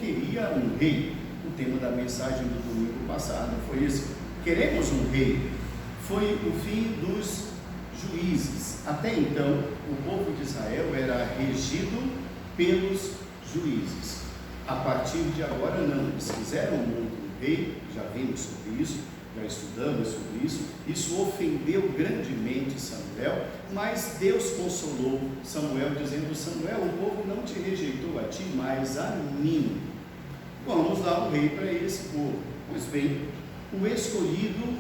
queria um rei. O tema da mensagem do domingo passado foi esse: queremos um rei. Foi o fim dos juízes. Até então, o povo de Israel era regido pelos juízes. A partir de agora, não. Eles quiseram um rei, já vimos sobre isso, já estudamos sobre isso. Isso ofendeu grandemente Samuel, mas Deus consolou Samuel, dizendo: Samuel, o povo não te rejeitou a ti, mas a mim. Vamos dar um rei para esse povo. Pois bem, o escolhido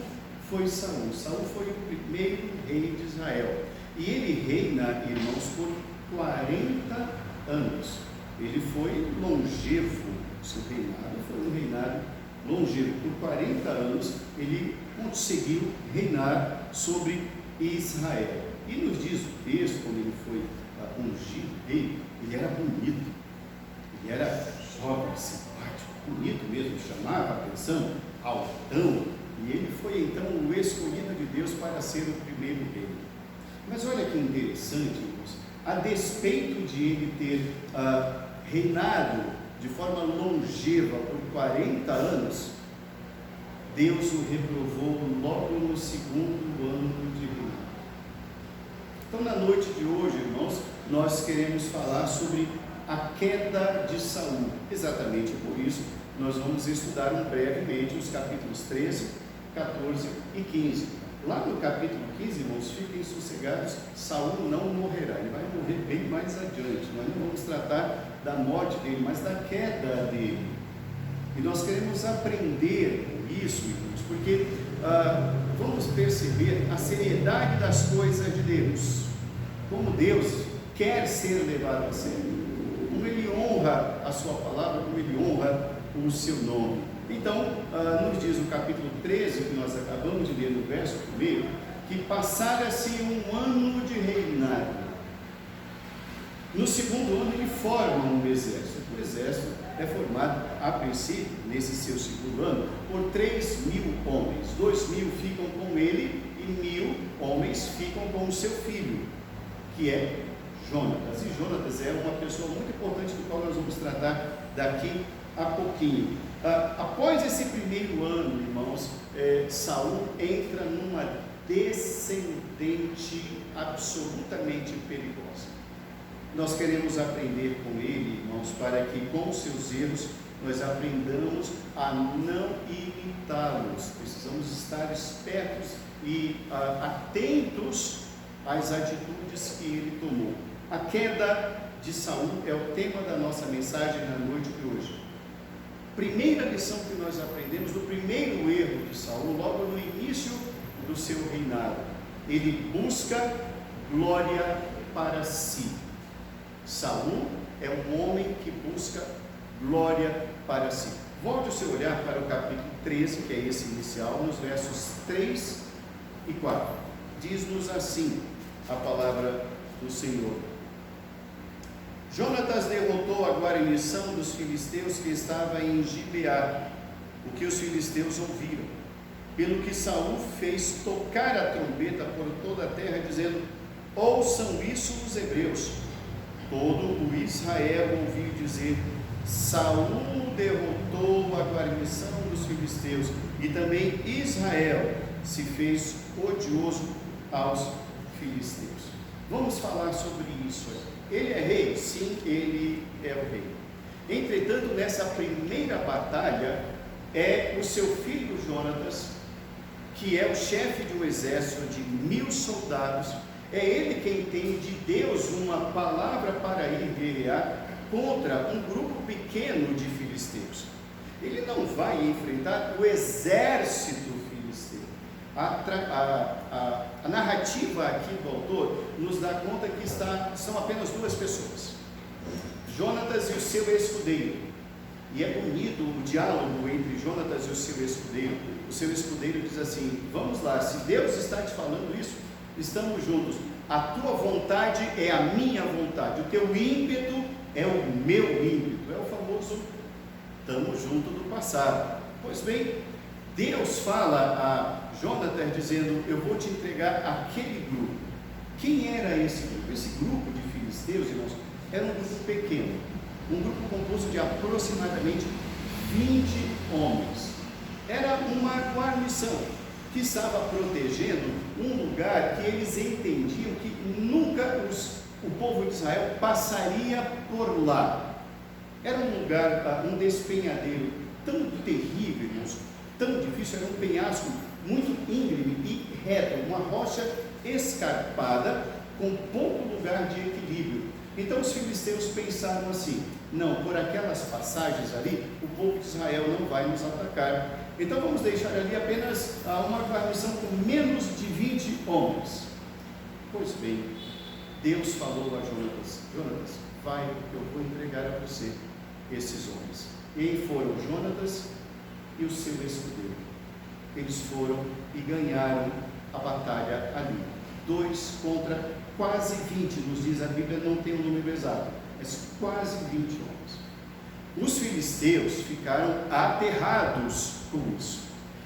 foi Saul. Saul foi o primeiro rei de Israel. E ele reina, irmãos, por 40 anos. Ele foi longevo. Seu reinado foi um reinado longevo. Por 40 anos ele conseguiu reinar sobre Israel. E nos diz o texto, quando ele foi ungido rei, ele era bonito, ele era jovem, simpático, bonito mesmo, chamava a atenção, altão, e ele foi então o escolhido de Deus para ser o primeiro rei. Mas olha que interessante, irmãos, a despeito de ele ter reinado de forma longeva por 40 anos, Deus o reprovou logo no segundo ano de reinado. Então, na noite de hoje, irmãos, nós queremos falar sobre a queda de Saul. Exatamente por isso, nós vamos estudar brevemente os capítulos 13, 14 e 15. Lá no capítulo 15, irmãos, fiquem sossegados, Saul não morrerá, ele vai morrer bem mais adiante. Nós não vamos tratar da morte dele, mas da queda dele. E nós queremos aprender com isso, irmãos, porque vamos perceber a seriedade das coisas de Deus, como Deus quer ser levado a sério, como Ele honra a sua palavra, como Ele honra o seu nome. Então, nos diz o capítulo 13, que nós acabamos de ler no verso 1, que passara-se um ano de reinado. No segundo ano ele forma um exército. O exército é formado, a princípio, nesse seu segundo ano, por 3.000 homens. 2.000 ficam com ele e 1.000 homens ficam com o seu filho, que é Jonatas. E Jonatas é uma pessoa muito importante, do qual nós vamos tratar daqui a pouquinho. Após esse primeiro ano, irmãos, Saul entra numa descendente absolutamente perigosa. Nós queremos aprender com ele, irmãos, para que com seus erros nós aprendamos a não imitá-los. Precisamos estar espertos e atentos às atitudes que ele tomou. A queda de Saul é o tema da nossa mensagem na noite de hoje. Primeira lição que nós aprendemos do primeiro erro de Saul, logo no início do seu reinado: ele busca glória para si. Saul é um homem que busca glória para si. Volte o seu olhar para o capítulo 13, que é esse inicial, nos versos 3 e 4. Diz-nos assim a palavra do Senhor: Jonatas derrotou a guarnição dos filisteus que estava em Gibeá, o que os filisteus ouviram, pelo que Saul fez tocar a trombeta por toda a terra, dizendo: ouçam isso os hebreus. Todo o Israel ouviu dizer: Saul derrotou a guarnição dos filisteus, e também Israel se fez odioso aos filisteus. Vamos falar sobre isso aqui. Ele é rei? Sim, ele é o rei. Entretanto, nessa primeira batalha, é o seu filho Jonatas, que é o chefe de um exército de 1.000 soldados, é ele quem tem de Deus uma palavra para ir guerrear contra um grupo pequeno de filisteus. Ele não vai enfrentar o exército filisteu. A narrativa aqui do autor nos dá conta que são apenas duas pessoas, Jonatas e o seu escudeiro. E é bonito o diálogo entre Jonatas e o seu escudeiro. O seu escudeiro diz assim: vamos lá, se Deus está te falando isso, estamos juntos. A tua vontade é a minha vontade, o teu ímpeto é o meu ímpeto. É o famoso estamos juntos do passado. Pois bem, Deus fala a Jonatas dizendo: eu vou te entregar aquele grupo. Quem era esse grupo? Esse grupo de filisteus, irmãos, era um grupo pequeno. um grupo composto de aproximadamente 20 homens. Era uma guarnição que estava protegendo um lugar que eles entendiam que nunca o povo de Israel passaria por lá. Era um lugar, um despenhadeiro tão terrível, irmãos, tão difícil, era um penhasco muito íngreme e reto, uma rocha escarpada com pouco lugar de equilíbrio. Então os filisteus pensaram assim: não, por aquelas passagens ali, o povo de Israel não vai nos atacar. Então vamos deixar ali apenas uma guarnição com menos de 20 homens. Pois bem, Deus falou a Jonatas: Jonatas, vai, que eu vou entregar a você esses homens. E foram Jonatas e o seu escudeiro. Eles foram e ganharam a batalha ali. 2 contra quase 20, nos diz a Bíblia, não tem o número exato, mas quase 20 homens. Os filisteus ficaram aterrados com isso.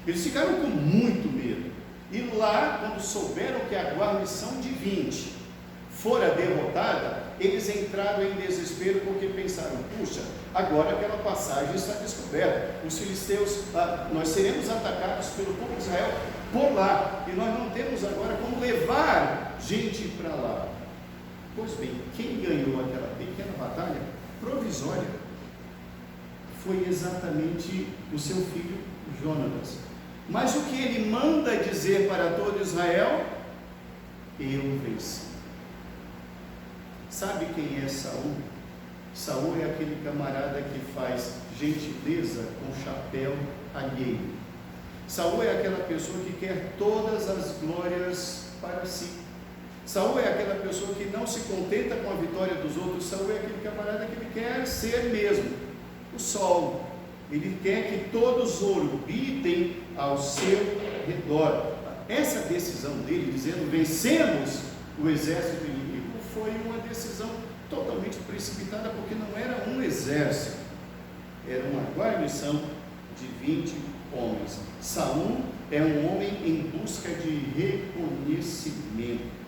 Eles ficaram com muito medo. E lá, quando souberam que a guarnição de 20 fora derrotada, eles entraram em desespero, porque pensaram: puxa, agora aquela passagem está descoberta. Os filisteus, nós seremos atacados pelo povo de Israel por lá, e nós não temos agora como levar gente para lá. Pois bem, quem ganhou aquela pequena batalha provisória foi exatamente o seu filho Jonatas. Mas o que ele manda dizer para todo Israel? Eu venci. Sabe quem é Saul? Saul é aquele camarada que faz gentileza com chapéu alheio. Saul é aquela pessoa que quer todas as glórias para si. Saul é aquela pessoa que não se contenta com a vitória dos outros. Saul é aquele camarada que ele quer ser mesmo o sol. Ele quer que todos orbitem ao seu redor. Essa decisão dele, dizendo vencemos o exército inimigo, foi uma decisão totalmente precipitada, porque não era um exército, era uma guarnição de 20 homens. Saul é um homem em busca de reconhecimento.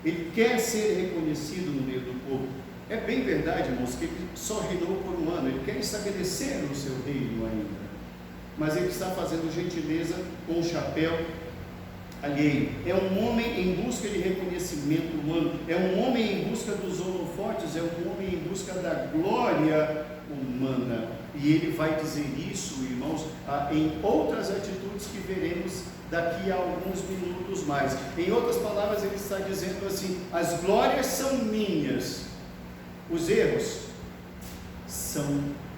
Ele quer ser reconhecido no meio do povo. É bem verdade, irmãos, que ele só reinou por um ano. Ele quer estabelecer o seu reino ainda, mas ele está fazendo gentileza com o chapéu alheio. É um homem em busca de reconhecimento humano, é um homem em busca dos holofotes, é um homem em busca da glória humana. E ele vai dizer isso, irmãos, em outras atitudes que veremos daqui a alguns minutos mais. Em outras palavras, ele está dizendo assim: as glórias são minhas, os erros são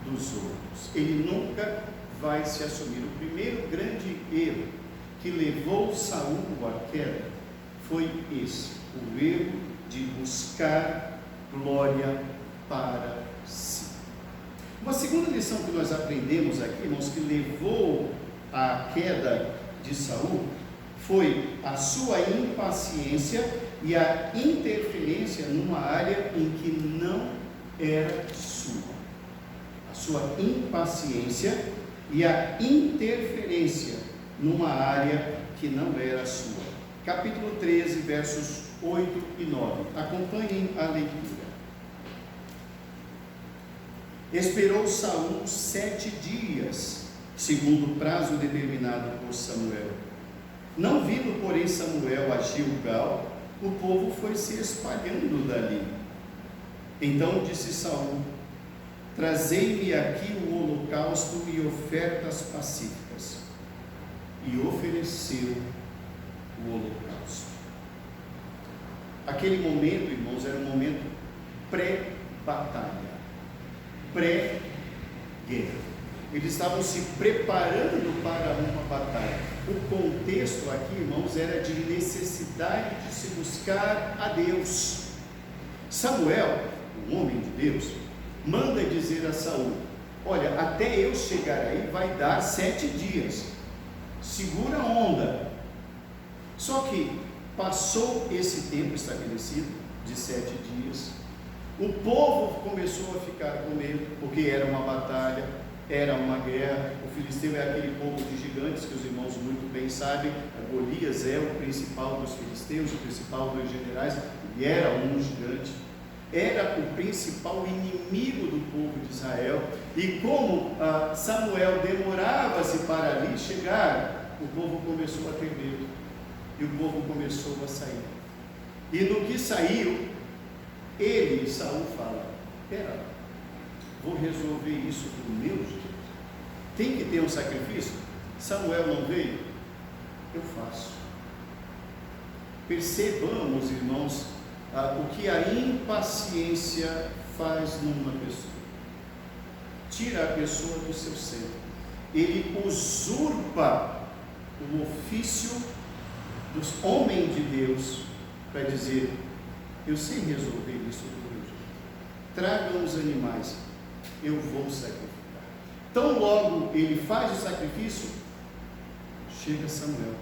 dos outros. Ele nunca vai se assumir. O primeiro grande erro que levou Saul à queda foi esse: o erro de buscar glória para si. Uma segunda lição que nós aprendemos aqui, irmãos, que levou à queda de Saul, foi a sua impaciência e a interferência numa área em que não era sua. A sua impaciência e a interferência numa área que não era sua. Capítulo 13, versos 8 e 9. Acompanhem a leitura. Esperou Saul 7 dias, segundo o prazo determinado por Samuel. Não vindo, porém, Samuel a Gilgal, o povo foi se espalhando dali. Então disse Saul: trazei-me aqui o holocausto e ofertas pacíficas. E ofereceu o holocausto. Aquele momento, irmãos, era um momento pré-batalha, pré-guerra. Eles estavam se preparando para uma batalha. O contexto aqui, irmãos, era de necessidade de se buscar a Deus. Samuel, um homem de Deus, manda dizer a Saul: olha, até eu chegar aí vai dar 7 dias, segura a onda. Só que passou esse tempo estabelecido de 7 dias, o povo começou a ficar com medo, porque era uma batalha, era uma guerra. O filisteu é aquele povo de gigantes que os irmãos muito bem sabem. Golias é o principal dos filisteus, o principal dos generais, e era um gigante. era o principal inimigo do povo de Israel, e como Samuel demorava-se para ali chegar, o povo começou a ter medo, e o povo começou a sair. E no que saiu, Saul fala: espera, vou resolver isso do meu jeito. Tem que ter um sacrifício? Samuel não veio? Eu faço. Percebamos, irmãos, o que a impaciência faz numa pessoa. Tira a pessoa do seu centro. Ele usurpa o ofício dos homens de Deus para dizer: eu sei resolver isso do meu jeito. Tragam os animais, eu vou sacrificar. Tão logo ele faz o sacrifício, chega Samuel.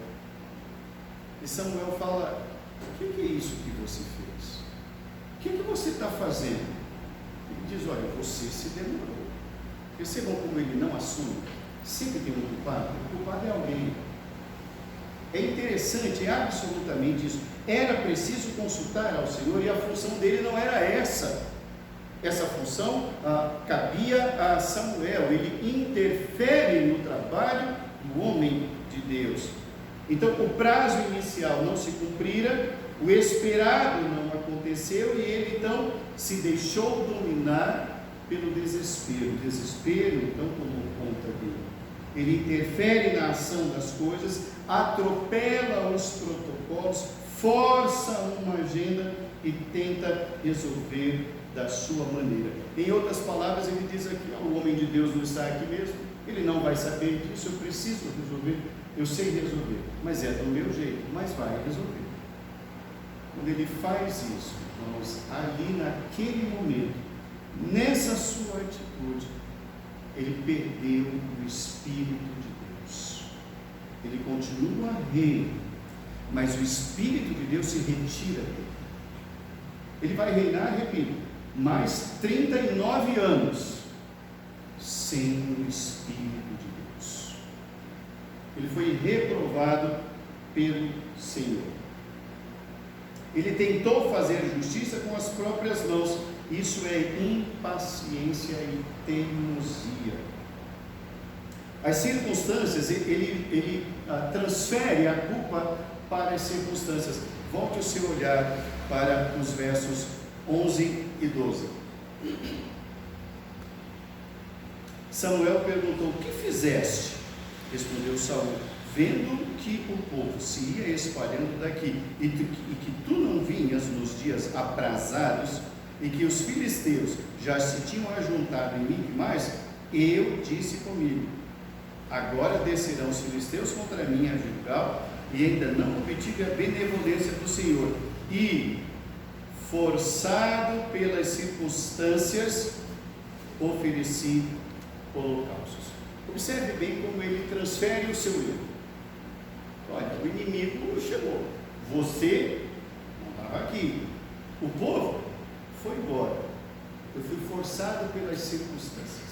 E Samuel fala: o que é isso que você fez? O que você está fazendo? Ele diz: olha, você se demorou. Percebam como ele não assume. Sempre tem um culpado. O culpado é alguém. É interessante, é absolutamente isso. Era preciso consultar ao Senhor, e a função dele não era essa. Essa função cabia a Samuel. Ele interfere no trabalho do homem de Deus. Então o prazo inicial não se cumprira, o esperado não aconteceu, e ele então se deixou dominar pelo desespero. O desespero então tomou conta dele. Ele interfere na ação das coisas, atropela os protocolos, força uma agenda e tenta resolver da sua maneira. Em outras palavras, ele diz aqui: o homem de Deus não está aqui mesmo, ele não vai saber disso, eu preciso resolver, eu sei resolver, mas é do meu jeito, mas vai resolver. Quando ele faz isso, irmãos, ali naquele momento, nessa sua atitude, ele perdeu o Espírito de Deus. Ele continua rei, mas o Espírito de Deus se retira dele. Ele vai reinar, repito, mais 39 anos sem o Espírito de Deus. Ele foi reprovado pelo Senhor. Ele tentou fazer justiça com as próprias mãos. Isso é impaciência e teimosia. As circunstâncias, ele transfere a culpa para as circunstâncias. Volte o seu olhar para os versos 11 e 12. Samuel perguntou: o que fizeste? Respondeu Saul: vendo que o povo se ia espalhando daqui, e que tu não vinhas nos dias aprazados, e que os filisteus já se tinham ajuntado em Micmais, eu disse comigo: agora descerão os filisteus contra mim a Gilgal, e ainda não obtive a benevolência do Senhor, e, forçado pelas circunstâncias, ofereci holocaustos. Observe bem como ele transfere o seu erro. Olha, o inimigo chegou, você não estava aqui, o povo foi embora, eu fui forçado pelas circunstâncias.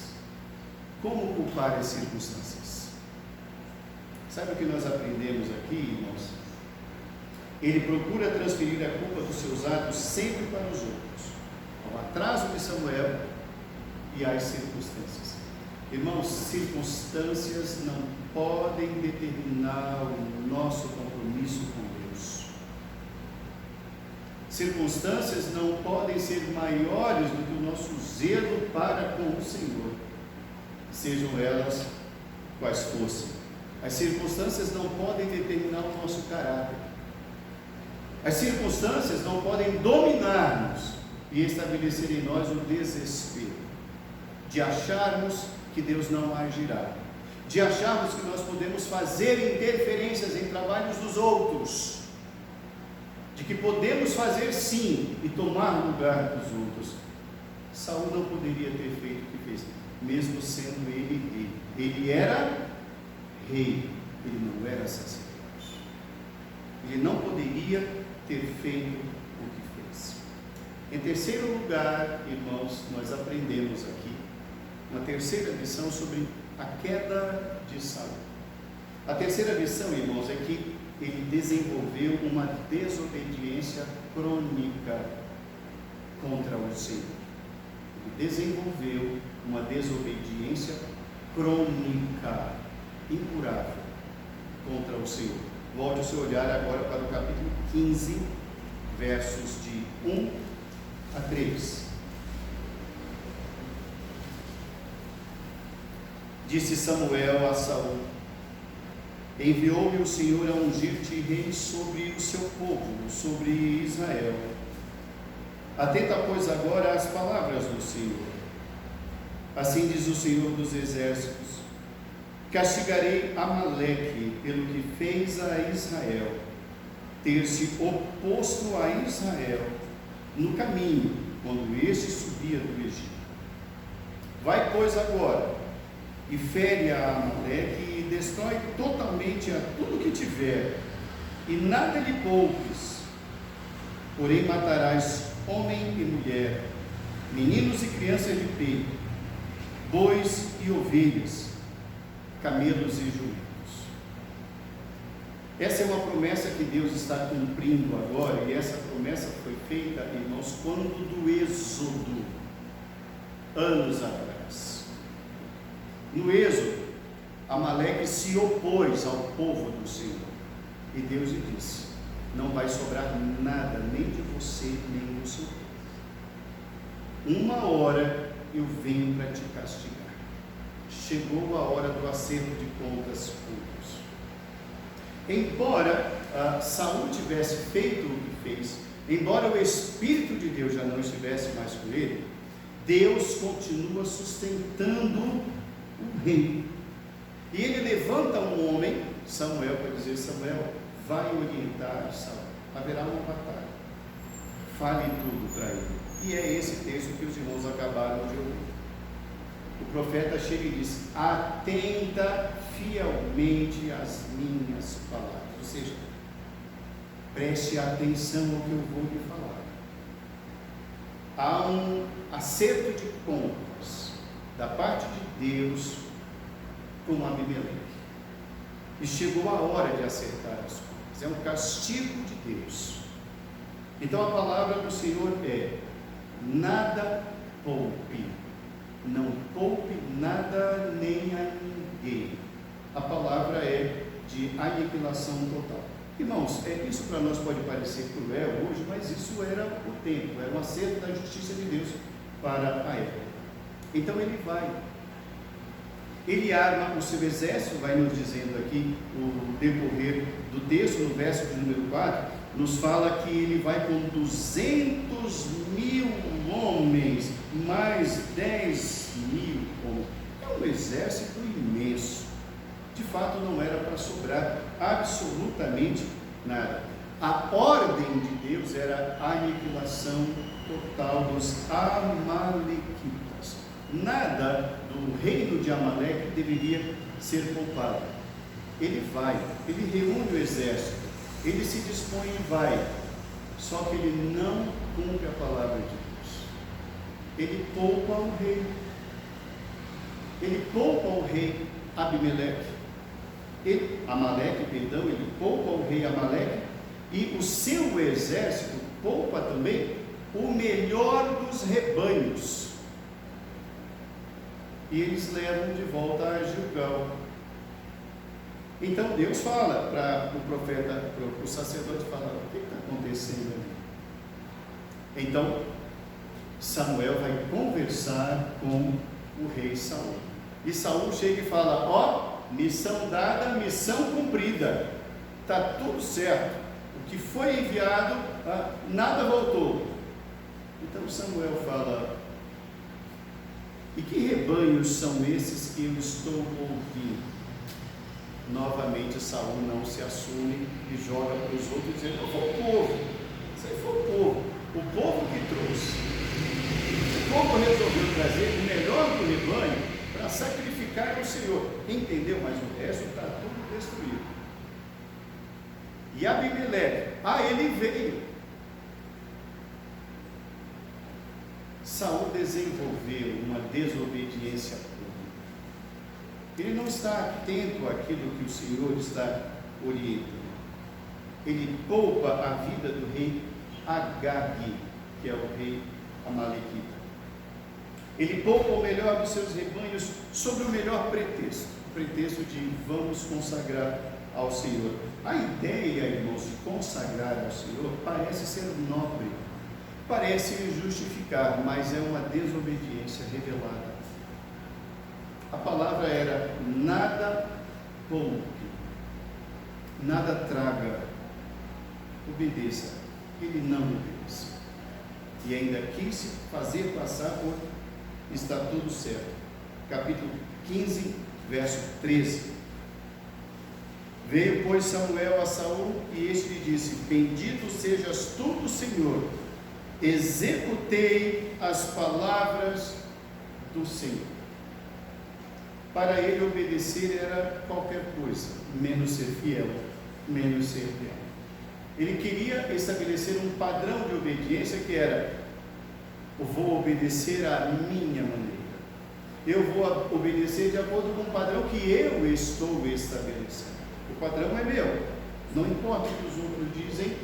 Como culpar as circunstâncias? Sabe o que nós aprendemos aqui, irmãos? Ele procura transferir a culpa dos seus atos sempre para os outros, ao atraso de Samuel e às circunstâncias. Irmãos, circunstâncias não podem determinar o nosso compromisso com Deus. Circunstâncias não podem ser maiores do que o nosso zelo para com o Senhor, sejam elas quais fossem. As circunstâncias não podem determinar o nosso caráter. As circunstâncias não podem dominar-nos e estabelecer em nós o desespero de acharmos que Deus não agirá, de acharmos que nós podemos fazer interferências em trabalhos dos outros, de que podemos fazer sim e tomar o lugar dos outros. Saul não poderia ter feito o que fez, mesmo sendo ele rei. Ele era rei, ele não era sacerdote. Ele não poderia ter feito o que fez. Em terceiro lugar, irmãos, nós aprendemos aqui uma terceira lição sobre a queda de Saul. A terceira lição, irmãos, é que ele desenvolveu uma desobediência crônica. contra o Senhor. Ele desenvolveu uma desobediência crônica, incurável, contra o Senhor. Volte o seu olhar agora para o capítulo 15, versos de 1 a 3. Disse Samuel a Saul: enviou-me o Senhor a ungir-te rei sobre o seu povo, sobre Israel. Atenta, pois, agora às palavras do Senhor. Assim diz o Senhor dos Exércitos: castigarei Amaleque pelo que fez a Israel, ter se oposto a Israel no caminho, quando este subia do Egito. Vai, pois, agora, e fere a Amaleque e destrói totalmente a tudo que tiver, e nada lhe poupes. Porém matarás homem e mulher, meninos e crianças de peito, bois e ovelhas, camelos e jumentos. Essa é uma promessa que Deus está cumprindo agora, e essa promessa foi feita, irmãos, quando do Êxodo, anos atrás. No Êxodo, Amaleque se opôs ao povo do Senhor, e Deus lhe disse: não vai sobrar nada, nem de você, nem do seu povo. Uma hora eu venho para te castigar. Chegou a hora do acerto de contas públicas. Embora Saul tivesse feito o que fez, embora o Espírito de Deus já não estivesse mais com ele, Deus continua sustentando o reino. E ele levanta um homem, Samuel, para dizer: Samuel, vai orientar Saul, haverá uma batalha, fale tudo para ele. E é esse texto que os irmãos acabaram de ouvir. O profeta chega e diz: atenta fielmente às minhas palavras, ou seja, preste atenção ao que eu vou lhe falar. Há um acerto de contas da parte de Deus com Abimeleque, e chegou a hora de acertar as contas. É um castigo de Deus. Então a palavra do Senhor é: nada poupe, não poupe nada nem a ninguém. A palavra é de aniquilação total. Irmãos, isso para nós pode parecer cruel hoje, mas isso era o tempo, era um acerto da justiça de Deus para a época. Então ele arma o seu exército, vai nos dizendo aqui o decorrer do texto, no verso de número 4, nos fala que ele vai com 200.000 homens, mais 10.000 homens. É um exército imenso. De fato, não era para sobrar absolutamente nada. A ordem de Deus era a aniquilação total dos amalequitas. Nada do reino de Amaleque deveria ser poupado. Ele vai, ele reúne o exército, ele se dispõe e vai, só que ele não cumpre a palavra de Deus. Ele poupa o rei, Abimeleque, ele poupa o rei Amaleque, e o seu exército poupa também o melhor dos rebanhos, e eles levam de volta a Gilgal. Então Deus fala para o profeta, para o sacerdote, fala: o que está acontecendo ali? Então Samuel vai conversar com o rei Saul, e Saul chega e fala: ó, missão dada, missão cumprida, está tudo certo, o que foi enviado, nada voltou. Então Samuel fala: e que rebanhos são esses que eu estou ouvindo? Novamente Saul não se assume e joga para os outros, dizendo: não foi o povo, isso aí foi o povo que trouxe. O povo resolveu trazer o melhor do rebanho para sacrificar ao Senhor. Entendeu? Mas o resto está tudo destruído. E Abimeleque, ele veio. Saul desenvolveu uma desobediência pública. Ele não está atento àquilo que o Senhor está orientando. Ele poupa a vida do rei Agag, que é o rei amalequita. Ele poupa o melhor dos seus rebanhos sobre o melhor pretexto, o pretexto de vamos consagrar ao Senhor. A ideia, irmãos, de consagrar ao Senhor parece ser nobre, parece justificar, mas é uma desobediência revelada. A palavra era: nada poupe, nada traga, obedeça. Ele não obedeceu, e ainda quis se fazer passar por está tudo certo. Capítulo 15, verso 13. Veio, pois, Samuel a Saul, e este lhe disse: bendito sejas tu do Senhor, executei as palavras do Senhor. Para ele obedecer era qualquer coisa, menos ser fiel, menos ser leal. Ele queria estabelecer um padrão de obediência que era: eu vou obedecer à minha maneira, eu vou obedecer de acordo com o padrão que eu estou estabelecendo. O padrão é meu, não importa o que os outros dizem,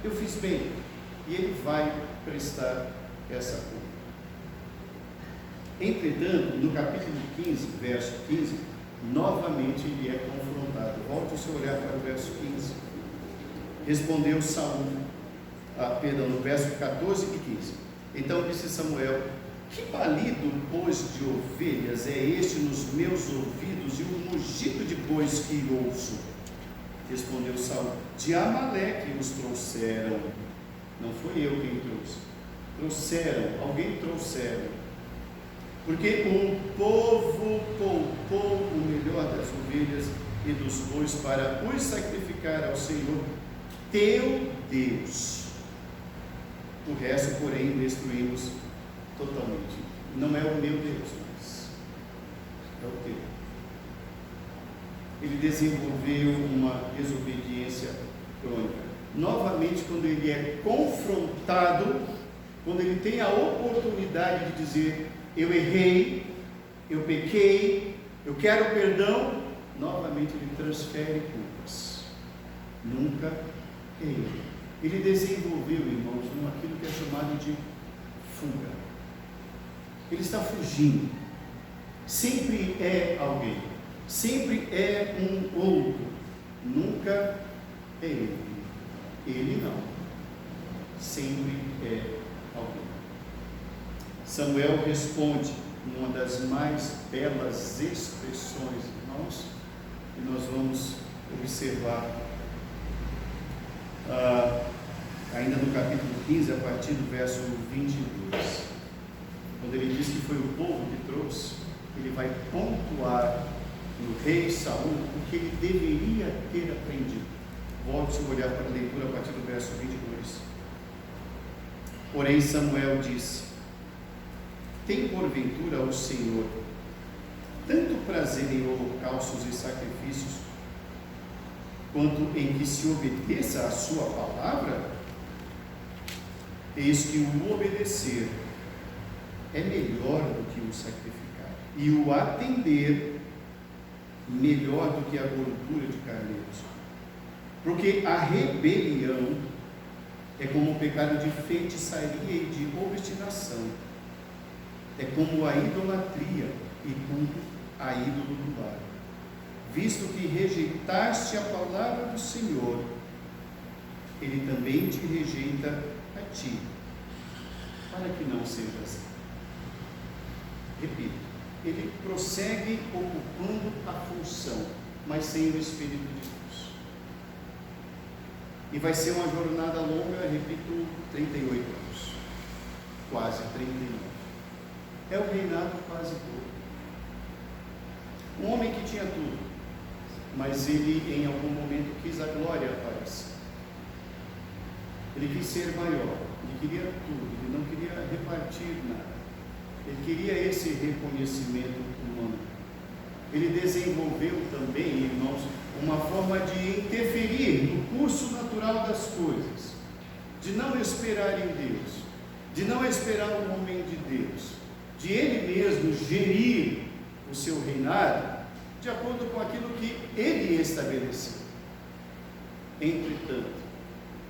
eu fiz bem, e ele vai prestar essa conta. Entretanto, no capítulo 15, verso 15, novamente ele é confrontado. Volte o seu olhar para o verso 15. Respondeu Saul, no verso 14 e 15. Então disse Samuel: que balido, pois, de ovelhas é este nos meus ouvidos, e o mugido de bois que ouço? Respondeu Saul: de Amaleque os trouxeram. Não foi eu quem trouxe. Trouxeram, alguém trouxeram. Porque o povo poupou o melhor das ovelhas e dos bois para os sacrificar ao Senhor teu Deus. O resto, porém, destruímos totalmente. Não é o meu Deus, mas é o teu. Ele desenvolveu uma desobediência crônica. Novamente, quando ele é confrontado, quando ele tem a oportunidade de dizer: eu errei, eu pequei, eu quero perdão, novamente ele transfere culpas. Nunca errei. Ele desenvolveu, irmãos, aquilo que é chamado de fuga. Ele está fugindo. Sempre é alguém, sempre é um outro, nunca é ele. Ele não, sempre é alguém. Samuel responde numa das mais belas expressões, irmãos, que nós vamos observar ainda no capítulo 15, a partir do verso 22. Quando ele diz que foi o povo que trouxe, ele vai pontuar no rei Saul o que ele deveria ter aprendido. Volte seu olhar para a leitura a partir do verso 22. Porém Samuel disse: tem porventura o Senhor tanto prazer em holocaustos e sacrifícios, quanto em que se obedeça a sua palavra? Eis que o obedecer é melhor do que o sacrificar, e o atender melhor do que a gordura de carneiros. Porque a rebelião é como o pecado de feitiçaria e de obstinação, é como a idolatria e como a ídolo do lar. Visto que rejeitaste a palavra do Senhor, Ele também te rejeita a ti, para que não seja assim. Repito, ele prossegue ocupando a função, mas sem o Espírito de Deus. E vai ser uma jornada longa, repito, 38 anos, quase 39. É o reinado quase todo. Um homem que tinha tudo, mas ele em algum momento quis a glória para si. Ele quis ser maior, ele queria tudo, ele não queria repartir nada. Ele queria esse reconhecimento humano. Ele desenvolveu também, irmãos, uma forma de interferir no curso natural das coisas, de não esperar em Deus, de não esperar um homem de Deus, de ele mesmo gerir o seu reinado de acordo com aquilo que ele estabeleceu. Entretanto,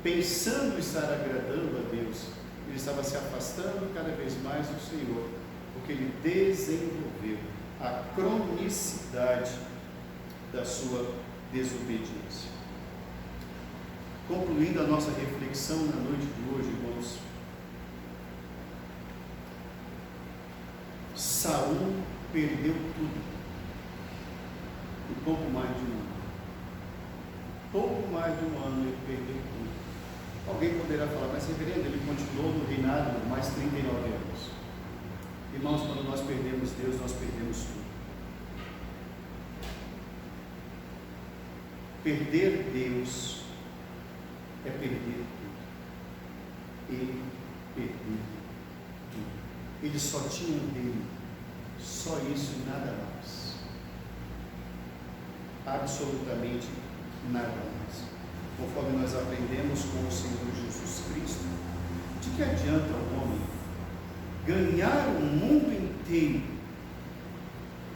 pensando estar agradando a Deus, ele estava se afastando cada vez mais do Senhor, porque ele desenvolveu a cronicidade da sua desobediência. Concluindo a nossa reflexão na noite de hoje, irmãos, Saul perdeu tudo em pouco mais de um ano. Pouco mais de um ano ele perdeu tudo. Alguém poderá falar, mas reverendo, ele continuou no reinado mais 39 anos. Irmãos, quando nós perdemos Deus, nós perdemos tudo. Perder Deus é perder tudo. Ele perdeu tudo. Ele só tinha um reino, só isso e nada mais. Absolutamente nada mais. Conforme nós aprendemos com o Senhor Jesus Cristo, de que adianta o homem ganhar o mundo inteiro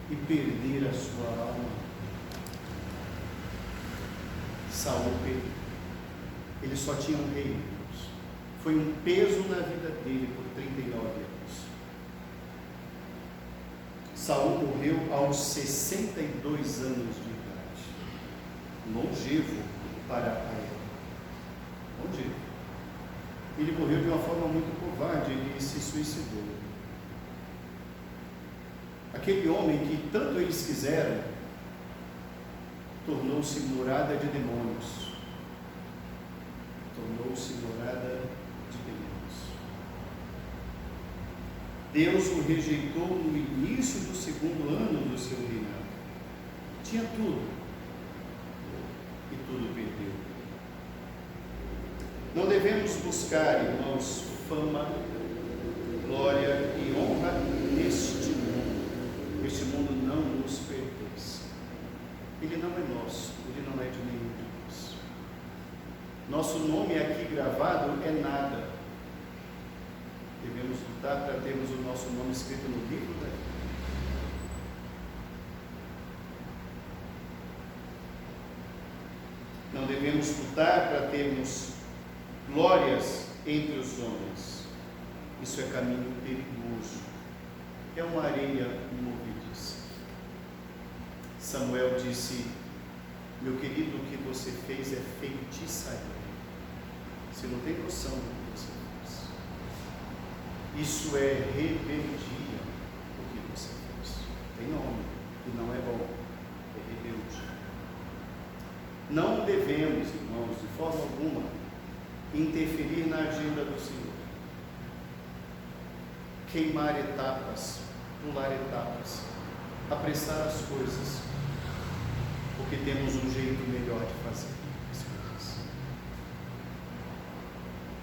e perder a sua alma? Saul perdeu. Ele só tinha um rei. Foi um peso na vida dele por 39 anos. Saul morreu aos 62 anos de idade. Longevo para a época. Longevo. Ele morreu de uma forma muito covarde, ele se suicidou. Aquele homem que tanto eles quiseram, tornou-se morada de demônios. Tornou-se morada de demônios. Deus o rejeitou no início do segundo ano do seu reinado. Tinha tudo. E tudo perdeu. Não devemos buscar, irmãos, fama, glória e honra neste mundo. Este mundo não nos pertence. Ele não é nosso, ele não é de nenhum de nós. Nosso nome aqui gravado é nada. Devemos lutar para termos o nosso nome escrito no livro da vida. Não devemos lutar para termos glórias entre os homens. Isso é caminho perigoso. É uma areia movediça. Samuel disse: meu querido, o que você fez é feitiçaria. Você não tem noção do que você fez. Isso é rebeldia, o que você fez. Tem nome, e não é bom. É rebeldia. Não devemos, irmãos, de forma alguma, interferir na agenda do Senhor. Queimar etapas, pular etapas, apressar as coisas, porque temos um jeito melhor de fazer as coisas.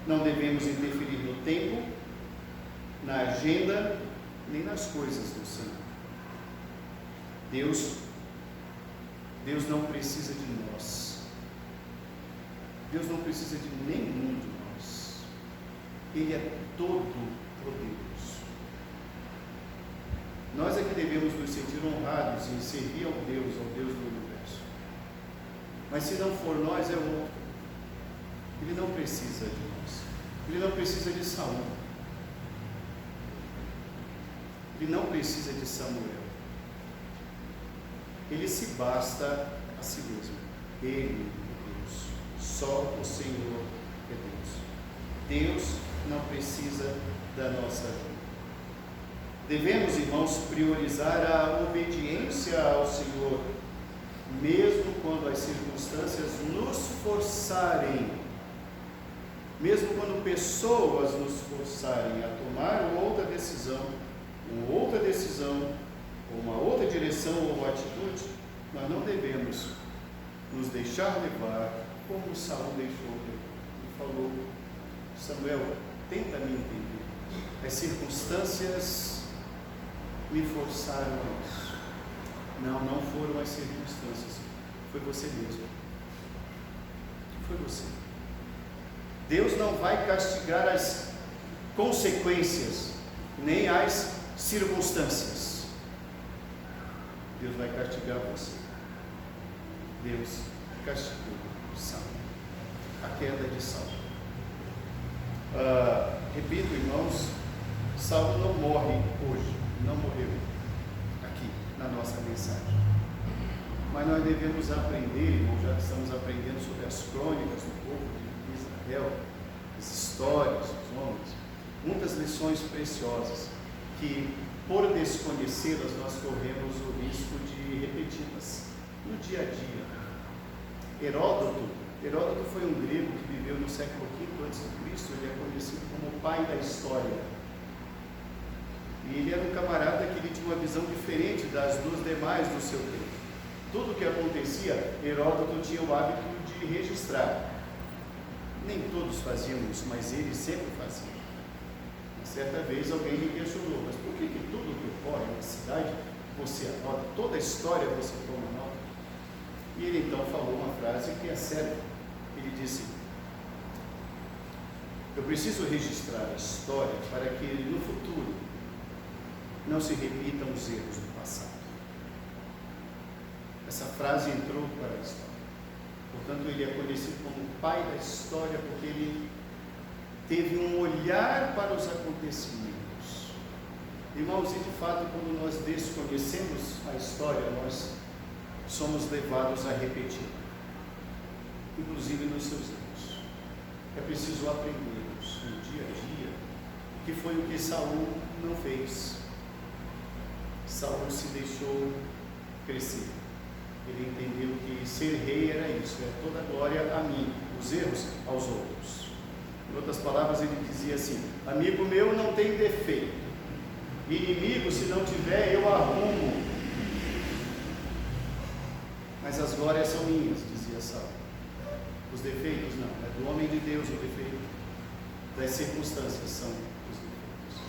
Não devemos interferir no tempo, na agenda, nem nas coisas do Senhor. Deus não precisa de nós. Deus não precisa de nenhum de nós. Ele é todo poderoso. Nós é que devemos nos sentir honrados em servir ao Deus do universo. Mas se não for nós, é o outro. Ele não precisa de nós. Ele não precisa de Saul. Ele não precisa de Samuel. Ele se basta a si mesmo. Ele é Deus. Só o Senhor é Deus. Deus não precisa da nossa ajuda. Devemos, irmãos, priorizar a obediência ao Senhor, mesmo quando as circunstâncias nos forçarem, mesmo quando pessoas nos forçarem a tomar uma outra decisão, ou uma outra direção ou atitude, nós não devemos nos deixar levar como Saul deixou e falou: Samuel, tenta me entender. As circunstâncias me forçaram a isso. Não foram as circunstâncias, foi você mesmo. Foi você. Deus não vai castigar as consequências, nem as circunstâncias. Deus vai castigar você. Deus castigou Saul. A queda de Saul. Repito, irmãos, Saulo não morre hoje, não morreu aqui na nossa mensagem. Mas nós devemos aprender, irmãos, já que estamos aprendendo sobre as crônicas do povo de Israel, as histórias dos homens, muitas lições preciosas que, por desconhecê-las, nós corremos o risco de repeti-las no dia a dia. Heródoto foi um grego que viveu no século V a.C., ele é conhecido como o pai da história. E ele era um camarada que ele tinha uma visão diferente dos demais do seu tempo. Tudo o que acontecia, Heródoto tinha o hábito de registrar. Nem todos faziam isso, mas ele sempre fazia. Uma certa vez alguém me questionou, mas por que tudo que ocorre na cidade você anota, toda a história você toma nota? E ele então falou uma frase que é séria. Ele disse: eu preciso registrar a história para que no futuro não se repitam os erros do passado. Essa frase entrou para a história. Portanto, ele é conhecido como o pai da história, porque ele teve um olhar para os acontecimentos. Irmãos, e de fato, quando nós desconhecemos a história, nós somos levados a repetir, inclusive nos seus erros. É preciso aprendermos no dia a dia, que foi o que Saul não fez. Saul se deixou crescer. Ele entendeu que ser rei era isso, é toda a glória a mim, os erros aos outros. Em outras palavras, ele dizia assim: amigo meu não tem defeito, inimigo se não tiver eu arrumo, mas as glórias são minhas, dizia Saul. Os defeitos não, é do homem de Deus o defeito, das circunstâncias são os defeitos.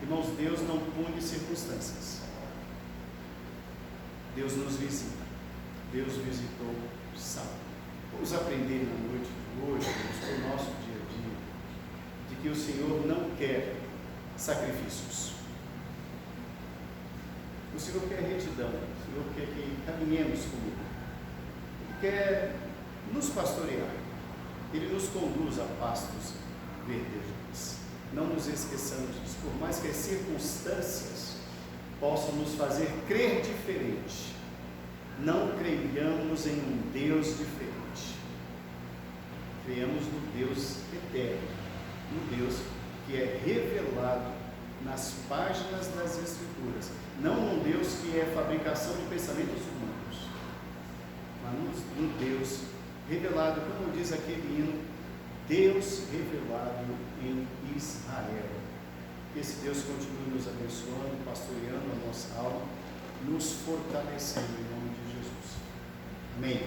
Irmãos, Deus não pune circunstâncias, Deus nos visita. Deus visitou Saul. Vamos aprender na noite de hoje, no nosso dia a dia, de que o Senhor não quer sacrifícios. O Senhor quer retidão, o Senhor quer que caminhemos com Ele. Ele quer nos pastorear, Ele nos conduz a pastos verdejantes. Não nos esqueçamos disso, por mais que as circunstâncias possam nos fazer crer diferente. Não creiamos em um Deus diferente. Creiamos no Deus eterno, no Deus que é revelado nas páginas das Escrituras. Não num Deus que é fabricação de pensamentos humanos, mas no Deus revelado, como diz aquele hino, Deus revelado em Israel. Que esse Deus continue nos abençoando, pastoreando a nossa alma, nos fortalecendo em nome de Jesus. Amém.